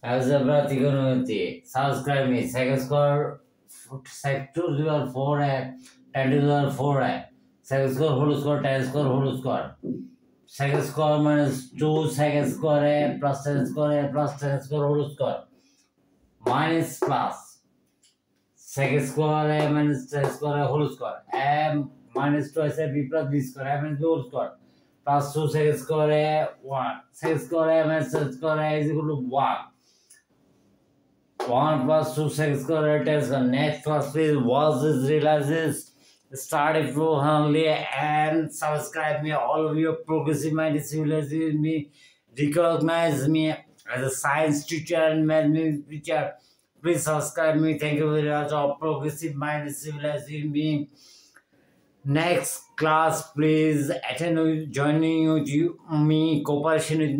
Algebra trigonometry. Subscribe me. Second square, sec 2 to the power 4a, 10 to the power 4a. Second square whole square, 10 square whole square. Second square minus 2 second square a plus 10 square a plus 10 square whole square. Minus plus. Second square a minus 10 square a whole square. A minus twice a b plus b square a minus b whole square. Plus 2 second square a 1. Second square a minus 10 square a is equal to 1. 1 plus 2 second square 10 square. Next class please watch this realizes start if you only and subscribe me. All of you progressive minded civilization me recognize me as a science teacher and mathematics teacher. Please subscribe me. Thank you very much. All progressive minded civilization me. Next class please attend with joining with you me cooperation with